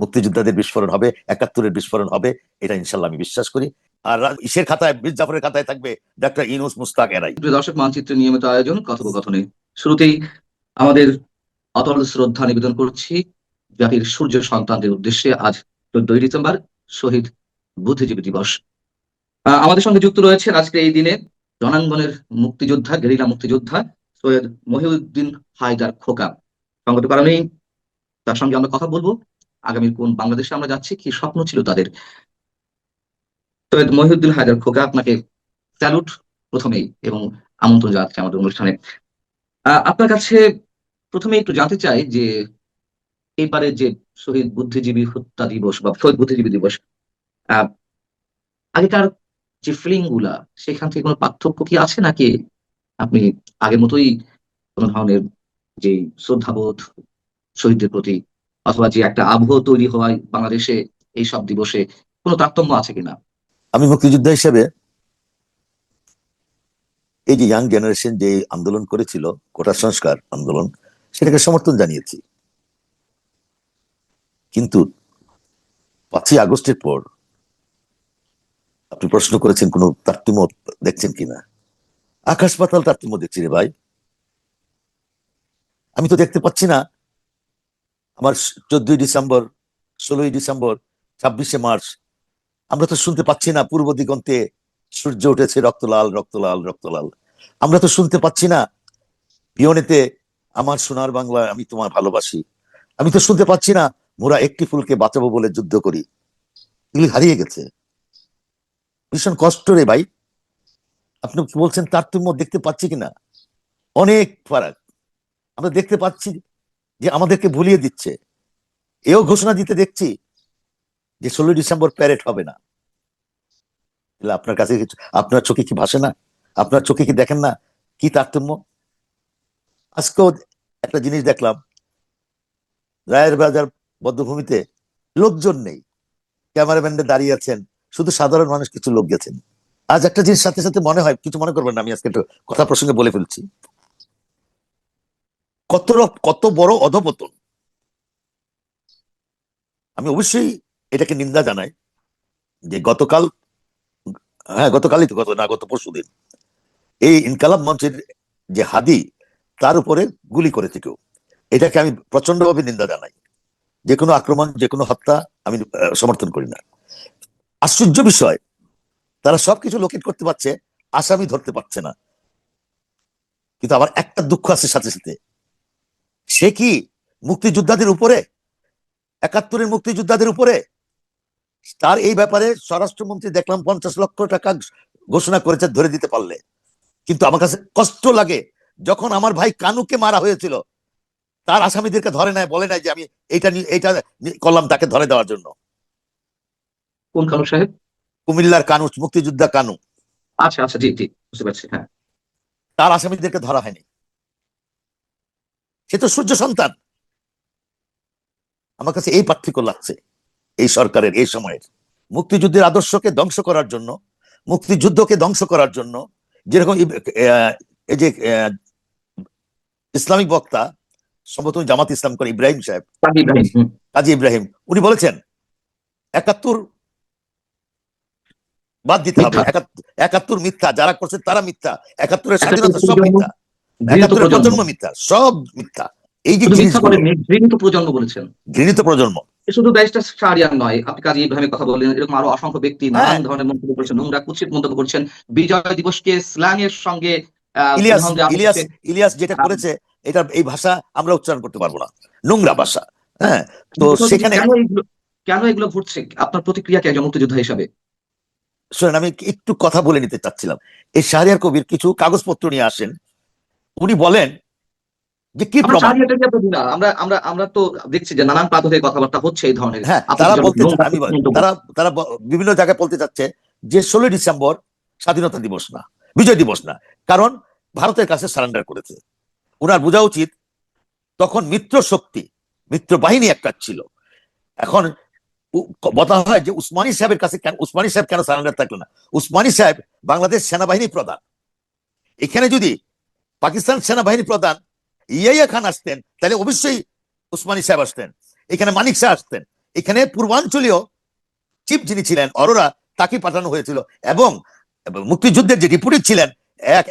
মুক্তিযোদ্ধাদের বিস্ফোরণ হবে, 71-এর বিস্ফোরণ হবে, এটা ইনশাল্লাহ আমি বিশ্বাস করি। আর ইসের খাতায়, মীর জাফরের খাতায় থাকবে ডক্টর ইউনূস মুস্তাক এরাই। দর্শক, মানচিত্রের নিয়মিত আয়োজন কথোপকথনে শুরুতেই আমাদের অতল শ্রদ্ধা নিবেদন করছি জাতির সূর্য সন্তানদের উদ্দেশ্যে। আজ 14ই ডিসেম্বর, শহীদ বুদ্ধিজীবী দিবস। আমাদের সঙ্গে যুক্ত রয়েছেন আজকে এই দিনে রণাঙ্গনের মুক্তিযোদ্ধা, গেরিলা মুক্তিযোদ্ধা সৈয়দ মহিউদ্দিন হায়দার খোকা। সঙ্গত কারণেই তার সঙ্গে আমরা কথা বলবো আগামী কোন বাংলাদেশে আমরা যাচ্ছি, কি স্বপ্ন ছিল তাদের। সৈয়দ মহিউদ্দিন হায়দার খোকা, আপনাকে স্যালুট প্রথমেই এবং আমন্ত্রণ জানাচ্ছি আমাদের অনুষ্ঠানে। আপনার কাছে প্রথমে একটু জানতে চাই যে এইবারে যে শহীদ বুদ্ধিজীবী হত্যা দিবস বা শহীদ বুদ্ধিজীবী দিবস, আহ আগেকার যে ফিলিং গুলা, সেখান থেকে কোনো পার্থক্য কি আছে, নাকি আপনি আগের মতোই কোনো ধরনের যে শ্রদ্ধাবোধ শহীদদের প্রতি, অথবা যে একটা আবহ তৈরি হয় বাংলাদেশে এই সব দিবসে, কোনো তারতম্য আছে কিনা? আমি মুক্তিযোদ্ধা হিসেবে এই যে ইয়াং জেনারেশন যে আন্দোলন করেছিল, কোটা সংস্কার আন্দোলন, সেটাকে সমর্থন জানিয়েছি। কিন্তু 5ই আগস্টের পর আপনি প্রশ্ন করেছেন কোন তারতম্য দেখছেন কিনা। আকাশ পাতাল তারতম্য দেখছি রে ভাই। আমি তো দেখতে পাচ্ছি না আমার 14ই ডিসেম্বর, 16ই ডিসেম্বর, 26শে মার্চ আমরা তো শুনতে পাচ্ছি না পূর্ব দিগন্তে সূর্য উঠেছে রক্তলাল রক্তলাল রক্তলাল। আমরা তো শুনতে পাচ্ছি না পিয়নেতে আমার সোনার বাংলা আমি তোমার ভালোবাসি। আমি তো শুনতে পাচ্ছি না মোরা একটি ফুলকে বাঁচাবো বলে যুদ্ধ করি। এগুলি হারিয়ে গেছে। ভীষণ কষ্ট রে ভাই। আপনি কি বলছেন তারতম্য দেখতে পাচ্ছি কিনা? অনেক ফারাক। আমরা দেখতে পাচ্ছি যে আমাদেরকে ভুলিয়ে দিচ্ছে। এও ঘোষণা দিতে দেখছি যে 16ই ডিসেম্বর প্যারেড হবে না। আপনার কাছে আপনার চোখে কি ভাসে না? আপনার চোখে কি দেখেন না কি তারতম্য? আজকেও একটা জিনিস দেখলাম, রায়ের বাজার বধ্যভূমিতে লোকজন নেই, ক্যামেরাম্যানরা দাঁড়িয়ে আছেন, শুধু সাধারণ মানুষ কিছু লোক গেছেন। আজ একটা জিনিস সাথে সাথে মনে হয়, কিছু মনে করবেন না, আমি আজকে একটু কথা প্রসঙ্গে বলে ফেলছি, কত বড় অধপতন। আমি অবশ্যই এটাকে নিন্দা জানাই যে গতকালই তো গত পরশুদিন এই ইনকালাব মঞ্চের যে হাদি, তার উপরে গুলি করেছে কেউ। এটাকে আমি প্রচন্ডভাবে নিন্দা জানাই। যে কোনো আক্রমণ, যে কোনো হত্যা আমি সমর্থন করি না। আশ্চর্য বিষয়, তারা সবকিছু লোকেট করতে পারছে, আসামি ধরতে পারছে না। কিন্তু আবার একটা দুঃখ আছে সাথে সাথে, সে কি মুক্তিযোদ্ধাদের উপরে, 71-এর মুক্তিযোদ্ধাদের উপরে। তার এই ব্যাপারে স্বরাষ্ট্রমন্ত্রী দেখলাম 50 লক্ষ টাকা ঘোষণা করেছে ধরে দিতে পারলে। কিন্তু আমার কাছে কষ্ট লাগে যখন আমার ভাই কানুকে মারা হয়েছিল, তার আসামিদেরকে ধরে নাই, বলে নাই যে আমি এইটা করলাম তাকে ধরে দেওয়ার জন্য। কোন কানু সাহেব? কুমিল্লার কানু, মুক্তিযোদ্ধা কানু। আচ্ছা আচ্ছা, জি জি, বুঝতে পারছি। হ্যাঁ, তার আসামিদেরকে ধরা হয়নি। সে তো সূর্য সন্তান। আমার কাছে এই পার্থক্য লাগছে এই সরকারের এই সময়ের। মুক্তিযুদ্ধের আদর্শকে ধ্বংস করার জন্য, মুক্তিযুদ্ধকে ধ্বংস করার জন্য, যেরকম এই যে ইসলামিক বক্তা, সম্ভবত জামাত ইসলাম করে ইব্রাহিম সাহেব, কাজী ইব্রাহিম, উনি বলেছেন 71 বাদ দিতে হবে। 71 মিথ্যা, যারা করছে তারা মিথ্যা, 71-এর স্বাধীনতা সব মিথ্যা, 71-এর প্রজন্ম মিথ্যা, সব মিথ্যা। এই যে ঘৃণিত প্রজন্ম বলেছেন, ঘৃণিত প্রজন্ম। শুধু ব্যারিস্টার শাহরিয়ার নয়, আপনি কাজী ইব্রাহিমের কথা বললেন, এরকম আরো অসংখ্য ব্যক্তি নানান ধরনের মন্তব্য করেছেন, নোংরা কুৎসিত মন্তব্য করছেন। বিজয় দিবসকে স্ল্যাং এর সঙ্গে ইলিয়াস যেটা করেছে, এটা এই ভাষা আমরা উচ্চারণ করতে পারবো না, নোংরা ভাষা। হ্যাঁ, তো সেখানে কেন এগুলো ঘটছে, আপনার প্রতিক্রিয়া কি একজন মুক্তিযোদ্ধা হিসাবে? শোনেন, আমি একটু কথা বলে নিতে চাচ্ছিলাম। এই শাহরিয়ার কবির কিছু কাগজপত্র নিয়ে আসেন, উনি বলেন যে কি প্রমাণ। আমরা তো দেখছি যে নানান প্রান্ত থেকে কথাবার্তা হচ্ছে এই ধরনের। হ্যাঁ, তারা বিভিন্ন জায়গায় বলতে চাচ্ছে যে 16ই ডিসেম্বর স্বাধীনতা দিবস না, বিজয় দিবস না, কারণ ভারতের কাছে সারেন্ডার করেছে। ওনার বোঝা উচিত তখন মিত্র শক্তি, মিত্র বাহিনী একটা ছিল। এখন বলা হয় যে উসমানী সাহেবের কাছে কেন, উসমানী সাহেব কেন সারেন্ডার থাকলো না? উসমানী সাহেব বাংলাদেশ সেনাবাহিনী প্রধান। এখানে যদি পাকিস্তান সেনাবাহিনী প্রধান ইয়াইয়া খান আসতেন, তাহলে অবশ্যই উসমানী সাহেব আসতেন, এখানে মানিক শাহ আসতেন। এখানে পূর্বাঞ্চলীয় চিফ যিনি ছিলেন অরোরা, তাকে পাঠানো হয়েছিল, এবং মুক্তিযুদ্ধের যে ডেপুটি ছিলেন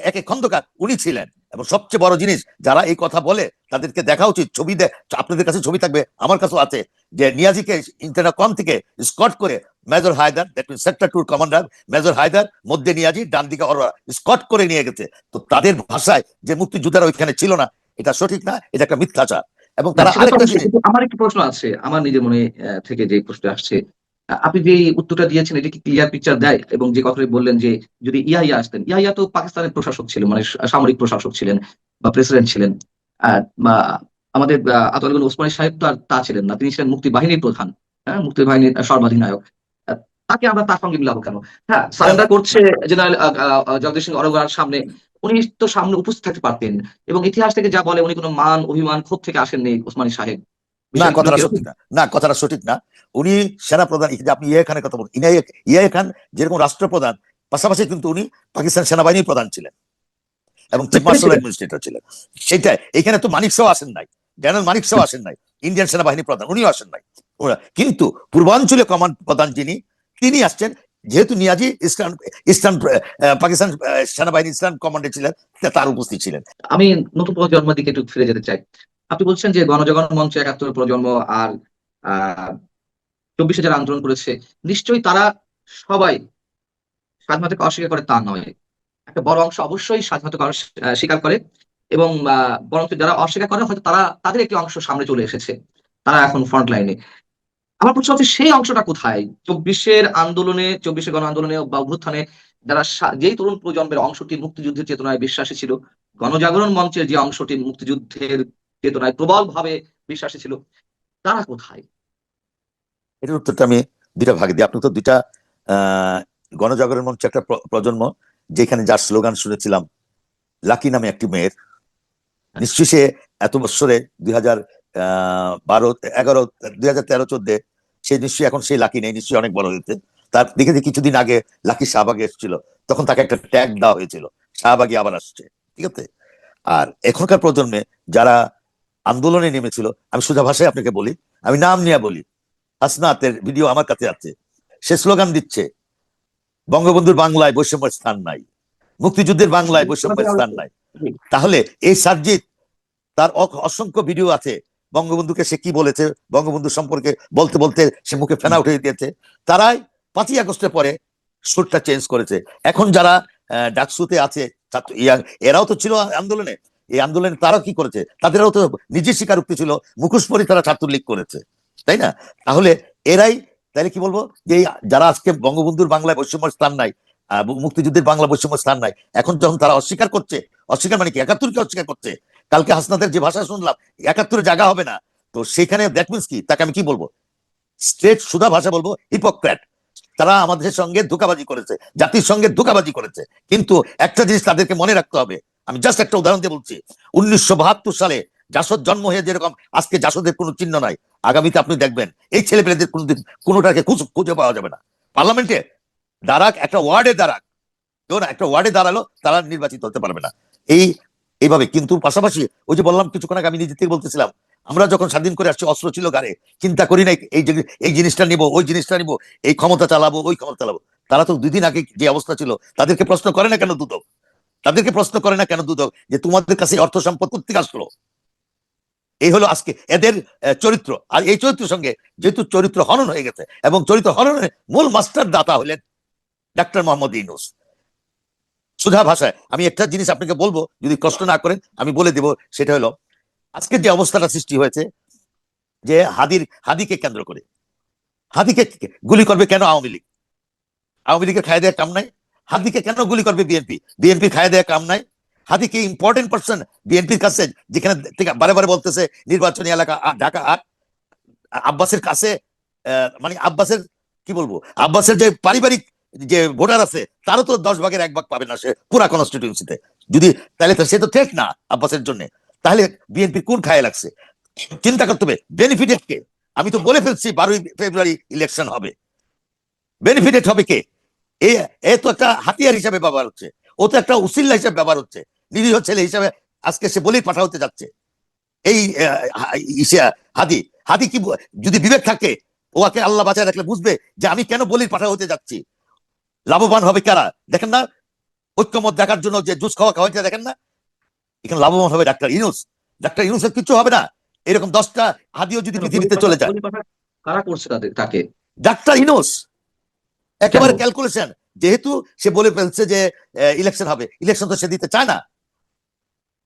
একে খন্দকার, উনি ছিলেন। এবং সবচেয়ে বড় জিনিস, যারা এই কথা বলে তাদেরকে দেখা উচিত, ছবি আপনাদের কাছে ছবি থাকবে, আমার কাছেও আছে, যে নিয়াজিকে ইন্টারকম থেকে স্কট করে major Haider, that mean sector 2 commander major Haider, মধ্যে নিয়াজি, ডান দিকে অরোরা, স্কট করে নিয়ে গেছে। তো তাদের ভাষায় যে মুক্তিযোদ্ধারা ওইখানে ছিল না, এটা সঠিক না, এটা একটা মিথ্যাচার। এবং না, তারা সেটা তো আরেকটা অবশ্যই, জিনিস, কিন্তু আমার একটু প্রশ্ন আছে, আমার নিজের মনে থেকে যে প্রশ্ন আসছে, আপনি যে উত্তরটা দিয়েছেন এটা কি ক্লিয়ার পিকচার দেয়? এবং যে কথাটি বললেন যে যদি ইয়াহিয়া আসতেন, ইয়াহিয়া তো পাকিস্তানের প্রশাসক ছিলেন, মানে সামরিক প্রশাসক ছিলেন বা প্রেসিডেন্ট ছিলেন। বা আমাদের আতাউল ওসমানী সাহেব তো আর তা ছিলেন না, তিনি ছিলেন মুক্তি বাহিনীর প্রধান, হ্যাঁ, মুক্তি বাহিনীর সর্বাধিনায়ক। আহ, তাকে আমরা তার সঙ্গে মিলাবো কেন? হ্যাঁ, না না সারেন্ডার করছে জেনারেল জগদীশ সিং অরোরার সামনে, উনি তো সামনে উপস্থিত থাকতে পারতেন। এবং ইতিহাস থেকে যা বলে উনি কোনো মান অভিমান ক্ষোভ থেকে আসেননি ওসমানী সাহেব। না, বিষয়গুলো কথাটা কিরকম? সঠিক না, না কথাটা সঠিক না। উনি সেনা প্রধান, এই যে আপনি ইয়ে খানের কথা বলুন, ইয়ে খান যেরকম রাষ্ট্রপ্রধান, পাশাপাশি কিন্তু উনি পাকিস্তান সেনাবাহিনীর প্রধান ছিলেন এবং চিফ তিনি মার্শাল ছিলেন। অ্যাডমিনিস্ট্রেটর ছিলেন। সেটাই, এখানে তো মানিক শাহ আসেন নাই, জেনারেল মানিক শাহ আসেন নাই, ইন্ডিয়ান সেনাবাহিনীর প্রধান উনিও আসেন নাই। কিন্তু পূর্বাঞ্চলীয় কমান্ড প্রধান যিনি, তিনি আসছেন। যেহেতু নিয়াজি ইস্টার্ন ইস্টার্ন পাকিস্তান সেনাবাহিনী ইস্টার্ন কমান্ডে ছিলেন, তার উপস্থিত ছিলেন। আমি নতুন প্রজন্মের দিকে একটু ফিরে যেতে চাই। আপনি বলছেন যে গণজাগরণ মঞ্চ ৭১ প্রজন্ম আর ২৪ যারা আন্দোলন করেছে, নিশ্চয়ই তারা সবাই স্বাধীনতাকে অস্বীকার করে তা নয়। একটা বড় অংশ অবশ্যই স্বাধীনতাকে স্বীকার করে। এবং বরঞ্চ যারা অস্বীকার করে হয়তো তারা, তাদের একটি অংশ সামনে চলে এসেছে, তারা এখন ফ্রন্ট লাইনে। আমার প্রশ্ন হচ্ছে সেই অংশটা কোথায়? ২৪-এর আন্দোলনে, ২৪-এর গণ আন্দোলনে বা অভ্যুত্থানে যারা যেই তরুণ প্রজন্মের অংশটি মুক্তিযুদ্ধের চেতনায় বিশ্বাসী ছিল, গণজাগরণ মঞ্চের যে অংশটি মুক্তিযুদ্ধের চেতনায় প্রবল ভাবে বিশ্বাসী ছিল, তারা কোথায়? এটার উত্তরটা আমি দুইটা ভাগে দিই। আপনি তো দুইটা আহ গণজাগরণ মঞ্চ একটা প্রজন্ম, যেখানে যার স্লোগান শুনেছিলাম, লাকি নামে একটি মেয়ের, নিশ্চয়ই সে এত বছরে 2012, 2011, 2013, 2014, সে নিশ্চয়ই এখন সেই লাকি নেই, নিশ্চয়ই অনেক বড় হয়েছে। তার দেখেছি কিছুদিন আগে লাকি শাহবাগে এসেছিল, তখন তাকে একটা ট্যাগ দেওয়া হয়েছিল, শাহবাগে আবার আসছে, ঠিক আছে। আর এখনকার প্রজন্মে যারা আন্দোলনে নেমেছিল, আমি সোজা ভাষায় আপনাকে বলি, আমি নাম নিয়ে বলি, হাসনাতের ভিডিও আমার কাছে আছে, সে স্লোগান দিচ্ছে, বঙ্গবন্ধুর বাংলায় বৈষম্যের স্থান নাই, মুক্তিযুদ্ধের বাংলায় বৈষম্যের স্থান নাই। তাহলে এই সার্জিৎ, তার অসংখ্য ভিডিও আছে, বঙ্গবন্ধুকে সে কি বলেছে, বঙ্গবন্ধু সম্পর্কে বলতে বলতে সে মুখে ফেনা উঠে দিয়েছে। তারাই 5ই আগস্টের পরে সুরটা চেঞ্জ করেছে। এখন যারা ডাকসুতে আছে, ছাত্র এরাও তো ছিল আন্দোলনে, এই আন্দোলনে তারা কি করেছে, তাদেরও তো নিজের স্বীকারোক্তি ছিল, মুখোশ পরে তারা ছাত্রলীগ করেছে, তাই না? তাহলে এরাই, তাহলে কি বলবো, যে যারা আজকে বঙ্গবন্ধুর বাংলায় বৈষম্য স্থান নাই, মুক্তিযুদ্ধের বাংলা বৈষম্য স্থান নাই, এখন যখন তারা অস্বীকার করছে, অস্বীকার মানে কি, 71-কে অস্বীকার করছে, কালকে হাসনাদের যে ভাষা শুনলাম 71-এ জায়গা হবে না, তো সেখানে দ্যাট মিনস কি, তাকে আমি কি বলবো, স্ট্রেট সুধা ভাষা বলবো, হিপোক্রেট। তারা আমাদের সঙ্গে ধোঁকাবাজি করেছে, জাতির সঙ্গে ধোঁকাবাজি করেছে। কিন্তু একটা জিনিস তাদেরকে মনে রাখতে হবে, আমি জাস্ট একটা উদাহরণ দিয়ে বলছি, 1972 সালে জাসদ জন্ম হয়ে যেরকম আজকে জাসদের কোনো চিহ্ন নাই, আগামীতে আপনি দেখবেন এই ছেলেপেলেদের কোনোদিন কোনোটাকে খুঁজে পাওয়া যাবে না। পার্লামেন্টে দাঁড়াক, একটা ওয়ার্ডে দাঁড়াক, কেউ না একটা ওয়ার্ডে দাঁড়ালো, তারা নির্বাচিত হতে পারবে না। এই এইভাবে কিন্তু পাশাপাশি, ওই যে বললাম কিছুক্ষণ আগে, আমি নিজে থেকে বলতেছিলাম, আমরা যখন স্বাধীন করে আসছি অস্ত্র ছিল গাড়ে, চিন্তা করি নাই এই জিনিসটা নিব, ওই জিনিসটা নিব, এই ক্ষমতা চালাবো, ওই ক্ষমতা চালাবো। তারা তো 2 দিন আগে যে অবস্থা ছিল, তাদেরকে প্রশ্ন করে না কেন দুদক, তাদেরকে প্রশ্ন করে না কেন দুদক, যে তোমাদের কাছে অর্থ সম্পদ কোথেকে আসলো? এই হলো আজকে এদের চরিত্র। আর এই চরিত্রের সঙ্গে যেহেতু চরিত্র হনন হয়ে গেছে, এবং চরিত্র হননের মূল মাস্টার দাতা হলেন ডাক্তার মোহাম্মদ ইউনূস। সুধা ভাষায় আমি একটা জিনিস আপনাকে বলবো, যদি কষ্ট না করেন আমি বলে দেব, সেটা হলো আজকে যে অবস্থাটা সৃষ্টি হয়েছে, যে হাদিকে কেন্দ্র করে, হাদিকে গুলি করবে কেন আওয়ামী লীগ? আওয়ামী লীগের খায় দেওয়া কাম নাই। হাদিকে কেন গুলি করবে বিএনপি? বিএনপি খায় দেওয়া কাম নাই। হাদিকে ইম্পর্টেন্ট পার্সন বিএনপির কাছে, যেখানে থেকে বারে বারে বলতেছে নির্বাচনী এলাকা ঢাকা 8, আব্বাসের কাছে, মানে আব্বাসের কি বলবো, আব্বাসের যে পারিবারিক যে ভোটার আছে, তারও তো 10 ভাগের 1 ভাগ পাবে না সে পুরা কনস্টিটিউন্সিতে। যদি তাহলে তো সে তো ঠিক না আব্বাসের জন্য। তাহলে বিএনপি কোন খায় লাগছে? চিন্তা করতে হবে বেনিফিটেড কে। আমি তো বলে ফেলছি 12 ফেব্রুয়ারি ইলেকশন হবে, বেনিফিটেড হবে কে? এ তো একটা হাতিয়ার হিসাবে ব্যবহার হচ্ছে, ও তো একটা উসিল্লা হিসাবে ব্যবহার হচ্ছে, নিরীহ ছেলে হিসাবে আজকে সে বলি পাঠা হতে যাচ্ছে। এই হাদি হাদি কি, যদি বিবেক থাকে ওকে আল্লাহ বাঁচায় রাখলে বুঝবে যে আমি কেন বলির পাঠা হতে যাচ্ছি। লাভবান হবে কারা দেখেন না, ঐক্যমত দেখার জন্য যে জুস খাওয়া খাওয়াইতে দেখেন না, এখানে লাভবান হবে ডাক্তার ইউনূস। ডাক্তার ইউনূসের কিছু হবে না, এরকম 10টা হাদিও যদি কেন পৃথিবীতে চলে যায়। বলি পাঠা কারা করছে তাকে? ডাক্তার ইউনূস কেন? একেবারে ক্যালকুলেশন, যেহেতু সে বলে ফেলছে যে ইলেকশন হবে, ইলেকশন তো সে দিতে চায় না,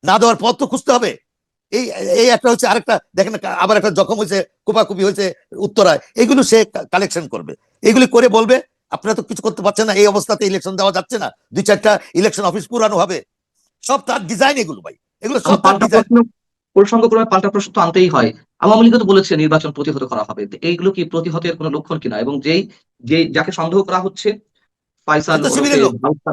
না দেওয়ার পথ তো খুঁজতে হবে। এই এই একটা হচ্ছে, আরেকটা দেখেন আবার একটা জখম হয়েছে, কোপাকুপি হয়েছে উত্তরায়, এগুলো সে কালেকশন করবে, এগুলি করে বলবে আপনারা তো কিছু করতে পারছেন না, এই অবস্থাতে ইলেকশন দেওয়া যাচ্ছে না, 2-4টা ইলেকশন অফিস পুরানো হবে। সব তার ডিজাইন এগুলো ভাই, এগুলো সব তার পাল্টা ডিজাইন। প্রশ্ন, প্রসঙ্গক্রমে পাল্টা প্রশ্ন তো আনতেই হয়। আওয়ামী লীগ তো বলেছে নির্বাচন প্রতিহত করা হবে, তো এইগুলো কি প্রতিহতের কোনো লক্ষণ কিনা? এবং যাকে সন্দেহ করা হচ্ছে সে ফাইসাল তো ওরফে শিবিরের লোক। বাদশা,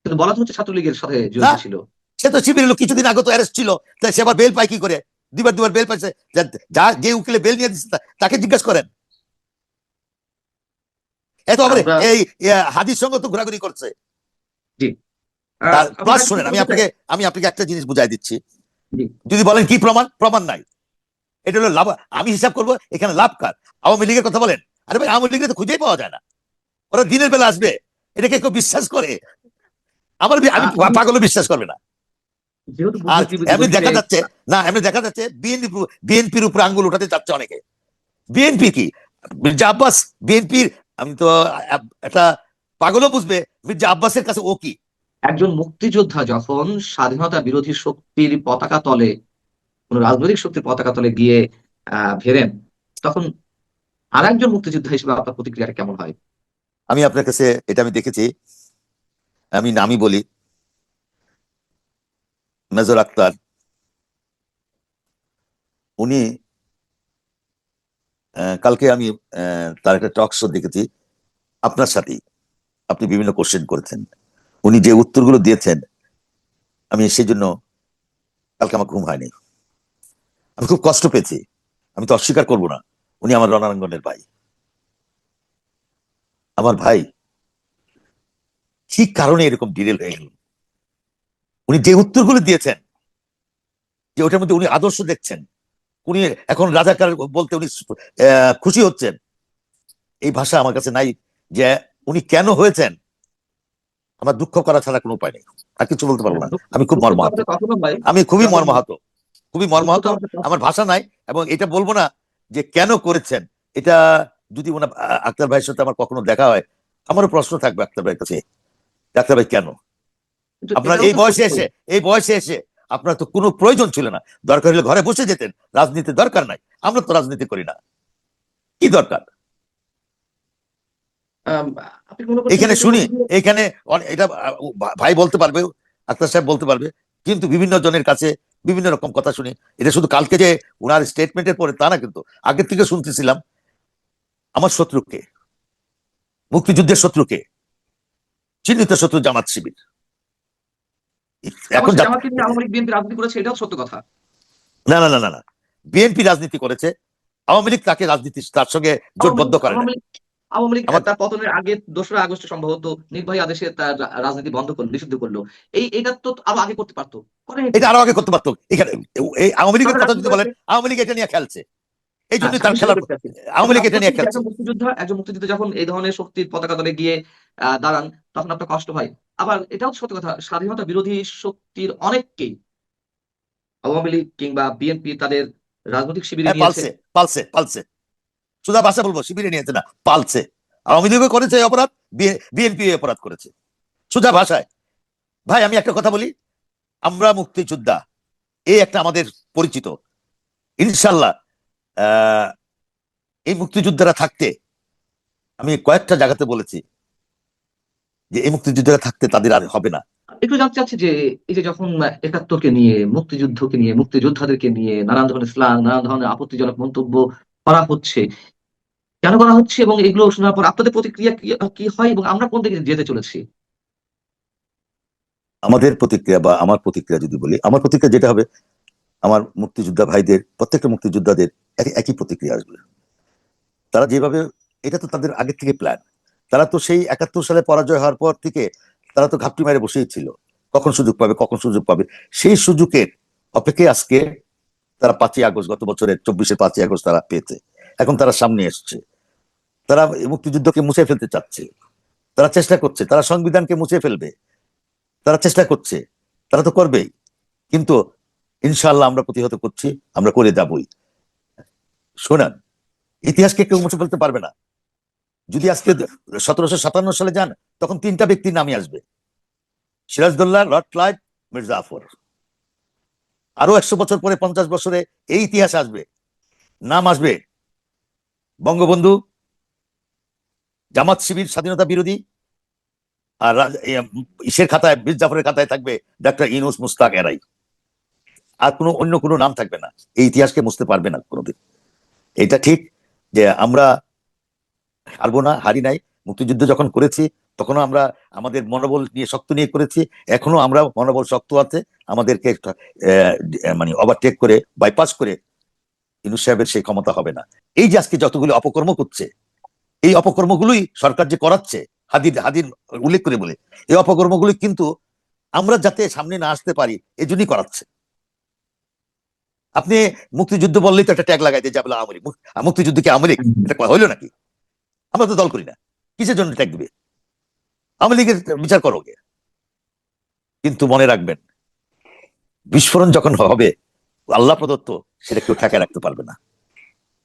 কিন্তু বলা তো হচ্ছে ছাত্রলীগের সাথে না, জড়িত ছিল। সে তো শিবিরের লোক, কিছুদিন আগে তো অ্যারেস্ট ছিল, তাই সে আবার বেল পায় কি করে? দুবার দুবার বেল পাইছে। যা যে উকিলে বেল নিয়ে দিচ্ছে তাকে জিজ্ঞাসা করেন। এত আবার আমরা এই হাদির সঙ্গে তো ঘোরাঘুরি করছে। জি প্লাস আমরা শুনেন, আমি আপনাকে একটা জিনিস বুঝাই দিচ্ছি। জি যদি বলেন কি প্রমাণ, প্রমাণ নাই। এটা হলো লাভ, আমি হিসাব করবো এখানে লাভ কার। আওয়ামী লীগের কথা বলেন, আরে ভাই আওয়ামী লীগের তো খুঁজেই পাওয়া যায় না, ওরা দিনের বেলা আসবে, এটাকে কেউ বিশ্বাস করে? আমি আমি পাগলও বিশ্বাস করবে না। যেহেতু আর বুদ্ধিজীবী এমনি বলছিলে দেখা যাচ্ছে, না এমনি দেখা যাচ্ছে বিএনপির উপরে আঙ্গুল উঠাতে চাচ্ছে অনেকে। বিএনপি কি, মির্জা আব্বাস বিএনপির, আমি তো একটা পাগলও বুঝবে মির্জা আব্বাসের কাছে ও কি। একজন মুক্তিযোদ্ধা যখন স্বাধীনতা বিরোধী শক্তির পতাকা তলে, কোন রাজনৈতিক শক্তির পতাকা তলে গিয়ে ভেড়েন, তখন আর একজন মুক্তিযোদ্ধা হিসেবে আপনার প্রতিক্রিয়াটা কেমন হয়? আমি আপনার কাছে, এটা আমি দেখেছি, আমি নামই বলি, মেজর আক্তার, উনি কালকে আমি তার একটা টক শো দেখেছি আপনার সাথেই, আপনি বিভিন্ন কোশ্চেন করেছেন, উনি যে উত্তরগুলো দিয়েছেন, আমি সেই জন্য কালকে আমার ঘুম হয়নি, আমি খুব কষ্ট পেয়েছি। আমি তো অস্বীকার করবো না, উনি আমার রণাঙ্গনের ভাই, আমার ভাই, কি কারণে এরকম ডিরেল হয়ে গেল? উনি যে উত্তরগুলো দিয়েছেন, যে ওটার মধ্যে উনি আদর্শ দেখছেন, উনি এখন রাজাকার বলতে উনি খুশি হচ্ছেন, এই ভাষা আমার কাছে নাই। যে উনি কেন হয়েছেন, আমার দুঃখ করা ছাড়া কোনো উপায় নেই, আর কিছু বলতে পারবো না। দুঃখ আমি খুব দুঃখ তো মর্মাহত, আমাদের কখনো হয় আমি খুবই যখন, মর্মাহত, খুবই দুঃখ মর্মাহত। তো আমাদের আমার ভাষা নাই, এবং এটা বলবো না যে কেন করেছেন। এটা যদি ওনার আক্তার ভাইয়ের সাথে আমার কখনো দেখা হয়, আমারও প্রশ্ন থাকবে আক্তার ভাইয়ের কাছে, ডাক্তার ভাই কেন কিন্তু আপনার এটাও এই তো বয়সে সত্য। এসে, এই বয়সে এসে আপনার তো কোনো প্রয়োজন ছিল না, দরকার হলে ঘরে বসে যেতেন, রাজনীতির দরকার নাই, আমরা তো রাজনীতি করি না, কি দরকার? আম, আপনি মনে করছেন এখানে একজন শুনি, মুক্তিযোদ্ধা? এখানে এটা ভাই বলতে পারবে, আক্তার সাহেব বলতে পারবে, কিন্তু বিভিন্ন জনের কাছে বিভিন্ন রকম কথা শুনি। এটা শুধু কালকে যে ওনার স্টেটমেন্টের পরে তা না, কিন্তু আগের থেকে শুনতেছিলাম। আমার শত্রুকে, মুক্তিযুদ্ধের শত্রুকে, চিহ্নিত শত্রু জামাত শিবির। এখন জামাতকে নিয়ে আওয়ামী লীগ বিএনপি রাজনীতি করেছে, এটাও সত্য কথা। না না না না না, বিএনপি রাজনীতি করেছে, আওয়ামী লীগ তাকে রাজনীতি তার সঙ্গে জোটবদ্ধ করে না। আওয়ামী লীগ আওয়ামী লীগ আমার তার পতনের আগে 2রা আগস্ট সম্ভবত নির্বাহী আদেশে তার রাজনীতি বন্ধ করলো, নিষিদ্ধ করলো। এটা তো আরো আগে করতে পারতো, করেনি তো। এটা আরো আগে করতে পারতো। এখানে এই আওয়ামী লীগের তাদের কথা রাজনীতি যদি বলেন, করেছে। আওয়ামী লীগ এটা নিয়ে খেলছে, এই জন্যই তার আমি সেটা খেলার, বলতে চাচ্ছি। আওয়ামী এখন লীগ আপনি এটা নিয়ে বলছেন যে খেলছে। একজন মুক্তিযোদ্ধা যখন এই ধরনের শক্তির পতাকা তলে গিয়ে দাঁড়ান, তখন আপনার কষ্ট হয়। আবার এটাও সত্য কথা, স্বাধীনতা বিরোধী শক্তির অনেককেই আওয়ামী লীগ কিংবা বিএনপি তাদের রাজনৈতিক শিবিরে হ্যাঁ, নিয়েছে। পালছে, পালছে, পালছে, সুধা ভাষা বলবো, শিবিরে নিয়েছে না, পালছে। আওয়ামী লীগও করেছে এই অপরাধ, বিএনপি অপরাধ করেছে, সোজা ভাষায়। ভাই আমি একটা কথা বলি, আমরা মুক্তিযোদ্ধা, এই একটা আমাদের পরিচিত, ইনশাল্লাহ আহ এই মুক্তিযোদ্ধারা থাকতে, আমি কয়েকটা জায়গাতে বলেছি যে এই মুক্তিযোদ্ধারা থাকতে তাদের আর হবে না। একটু জানতে চাচ্ছি যে এই যে যখন 71কে নিয়ে, মুক্তিযুদ্ধকে নিয়ে, মুক্তিযোদ্ধাদেরকে নিয়ে নানান ধরনের স্ল্যাং, নানান ধরনের আপত্তিজনক মন্তব্য করা হচ্ছে, কেন করা হচ্ছে এবং এগুলো শোনার পর আপনাদের প্রতিক্রিয়া কি কি হয় এবং আমরা কোন দিকে যেতে চলেছি? আমাদের প্রতিক্রিয়া বা আমার প্রতিক্রিয়া যদি বলি, আমার প্রতিক্রিয়া যেটা হবে, আমার মুক্তিযোদ্ধা ভাইদের, প্রত্যেকটা মুক্তিযোদ্ধাদের একই প্রতিক্রিয়া আসবে। তারা যেভাবে, এটা তো তাদের আগের থেকে প্ল্যান, তারা তো সেই 71 সালে পরাজয় হওয়ার পর থেকে তারা তো ঘাপটি মেরে বসেই ছিল, কখন সুযোগ পাবে, কখন সুযোগ পাবে, সেই সুযোগের অপেক্ষায় আজকে তারা 5ই আগস্ট, গত বছরের 24শে 5ই আগস্ট তারা পেয়েছে। এখন তারা সামনে এসছে, তারা মুক্তিযুদ্ধকে মুছে ফেলতে চাচ্ছে, তারা চেষ্টা করছে, তারা সংবিধানকে মুছে ফেলবে, তারা চেষ্টা করছে, তারা তো করবেই। কিন্তু ইনশাআল্লাহ আমরা প্রতিহত করছি, আমরা করে যাবই। শোনান, ইতিহাসকে কেউ মুছে ফেলতে পারবে না। যদি আজকে 1757 সালে যান, তখন 3টা ব্যক্তির নামই আসবে, সিরাজদৌল্লা, লর্ড ক্লাইভ, মির্জা জাফর। আরো 100 বছর পরে, 50 বছরে এই ইতিহাস আসবে, নাম আসবে বঙ্গবন্ধু, জামাত শিবির স্বাধীনতা বিরোধী, আর ইসের খাতায়, মীর জাফরের খাতায় থাকবে ডক্টর ইউনূস মুস্তাক এরাই। আর কোনো অন্য কোনো নাম থাকবে না। এই ইতিহাসকে মুছতে পারবে না কোনোদিন। এটা ঠিক যে আমরা হারবো না, হারি নাই। মুক্তিযুদ্ধ যখন করেছি তখনও আমরা আমাদের মনোবল নিয়ে, শক্ত নিয়ে করেছি। এখনো আমরা মনোবল শক্ত আছে। আমাদেরকে মানে ওভারটেক করে, বাইপাস করে ইউনূস সাহেবের সেই ক্ষমতা হবে না। এই যে আজকে যতগুলো অপকর্ম করছে, এই অপকর্মগুলোই সরকার যে করাচ্ছে, হাদির উল্লেখ করে বলে, এই অপকর্মগুলি কিন্তু আমরা যাতে সামনে না আসতে পারি এজন্যই করাচ্ছে। আপনি মুক্তিযুদ্ধ বললেই তো একটা ট্যাগ লাগাইতে যাবে আওয়ামী লীগ, মুক্তিযুদ্ধকে আওয়ামী লীগ, এটা হইলো নাকি? আমরা তো দল করি না, কিসের জন্য ট্যাগ দিবে? আওয়ামী লীগের বিচার করো গে। কিন্তু মনে রাখবেন, বিস্ফোরণ যখন হবে আল্লাহ প্রদত্ত, সেটা কেউ ঠেকায় রাখতে পারবে না।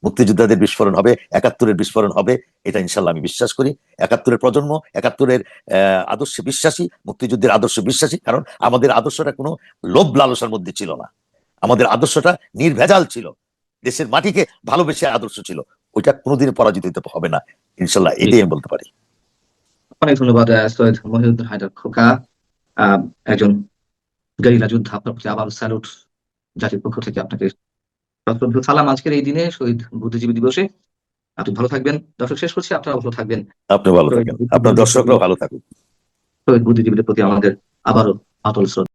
মুক্তিযোদ্ধাদের বিস্ফোরণ হবে, 71-এর বিস্ফোরণ হবে, এটা ইনশাল্লাহ আমি বিশ্বাস করি। 71-এর প্রজন্ম 71-এর আদর্শে বিশ্বাসী, মুক্তিযুদ্ধের আদর্শে বিশ্বাসী। কারণ আমাদের আদর্শটা কোনো লোভ লালসার মধ্যে ছিল না, আমাদের আদর্শটা নির্ভেজাল ছিল, দেশের মাটিকে ভালোবেসে আদর্শ ছিল। ওইটা কোনোদিন পরাজিত হতে হবে না ইনশাল্লাহ, এটাই আমি বলতে পারি। অনেক ধন্যবাদ সৈয়দ মহিউদ্দিন হায়দার খোকা, একজন গেরিলা যোদ্ধা। আপনার প্রতি আবার স্যালুট জাতির পক্ষ থেকে আপনাকে। সালাম আজকের এই দিনে, শহীদ বুদ্ধিজীবী দিবসে। আপনি ভালো থাকবেন। দর্শক, শেষ করছি, আপনারা ভালো থাকবেন, আপনি ভালো থাকেন, আপনার দর্শকরাও ভালো থাকুক। শহীদ বুদ্ধিজীবীদের প্রতি আমাদের আবারও অটল শ্রদ্ধা।